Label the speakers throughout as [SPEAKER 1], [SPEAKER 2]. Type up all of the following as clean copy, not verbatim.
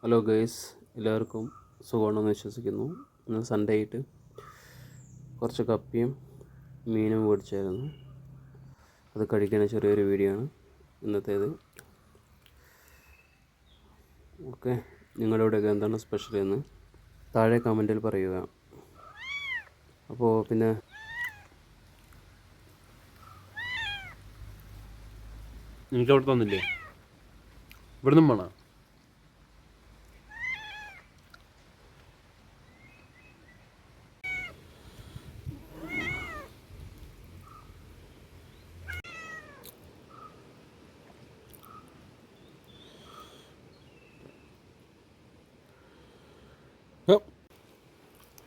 [SPEAKER 1] Hello guys, എല്ലാവർക്കും സുഖമാണെന്ന് വിശ്വസിക്കുന്നു. ഇന്ന് സൺഡേ ആയിട്ട് കുറച്ച് കപ്പിയും മീനും മേടിച്ചായിരുന്നു. അത് കഴിക്കുന്ന ചെറിയൊരു വീഡിയോ ആണ് ഇന്നത്തേത്. ഓക്കെ, നിങ്ങളുടെ ഇവിടെയൊക്കെ എന്താണ് സ്പെഷ്യൽ എന്ന് താഴെ കമൻറ്റിൽ പറയുക. അപ്പോൾ പിന്നെ
[SPEAKER 2] നിങ്ങൾക്ക് അവിടെ തന്നില്ലേ? ഇവിടെ നിന്നും വേണം.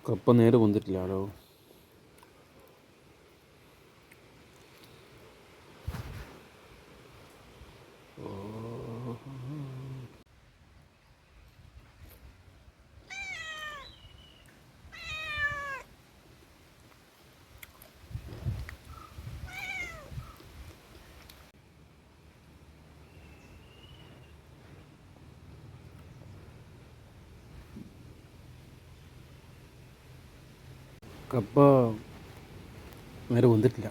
[SPEAKER 1] കപ്പ നേരെ വന്നിട്ടില്ലാടോ. കപ്പ നേരെ വന്നിട്ടില്ല.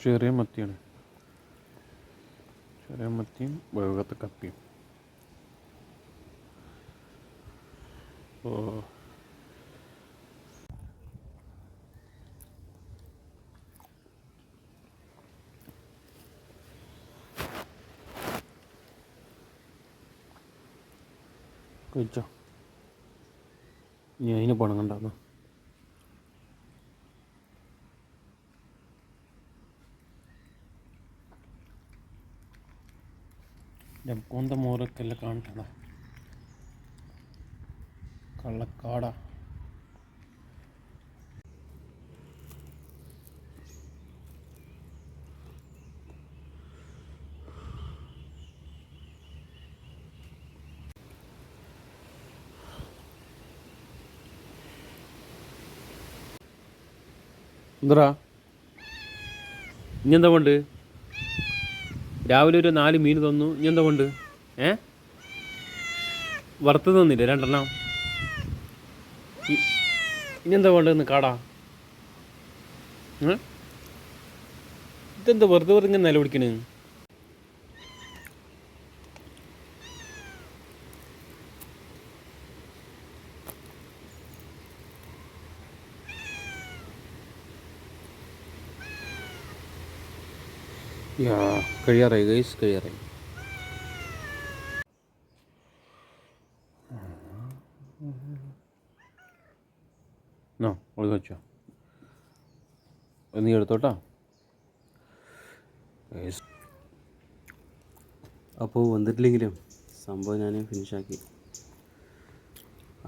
[SPEAKER 1] ചെറിയ മത്തിയാണ്, ചെറിയ മത്തിയും വേഗത്തെ കപ്പിയും. കഴിച്ചോ, ഇനി അതിന് പണം കണ്ടാന്ന്. ജംപോന്ത മോരൊക്കെല്ലാം കാണട്ടണ കള്ളക്കാട.
[SPEAKER 2] എന്താ ഇനി എന്താ കൊണ്ട്? രാവിലെ ഒരു 4 മീൻ തന്നു. ഇനി എന്താ കൊണ്ട്? വറുത്ത് തന്നില്ലേ 2 ഇനി എന്താ വേണ്ടതെന്ന് കാടാ? ഇതെന്താ വെറുതെ ഇങ്ങനെ നിലപിടിക്കണ്?
[SPEAKER 1] കഴിയാറായി ഗൈസ്, കഴിയാറായി.
[SPEAKER 2] ഒളി വെച്ചോ, നീ എടുത്തോട്ടാ.
[SPEAKER 1] അപ്പോൾ വന്നിട്ടില്ലെങ്കിലും സംഭവം ഞാൻ ഫിനിഷാക്കി.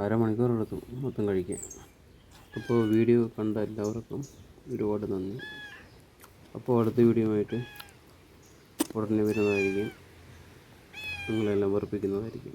[SPEAKER 1] അരമണിക്കൂർ എടുത്തു മൊത്തം കഴിക്കാൻ. അപ്പോൾ വീഡിയോ കണ്ട എല്ലാവർക്കും ഒരുപാട് നന്ദി. അപ്പോൾ അടുത്ത വീഡിയോ ആയിട്ട് ഉടനെ വരുന്നതായിരിക്കും, നിങ്ങളെല്ലാം വെറുപ്പിക്കുന്നതായിരിക്കും.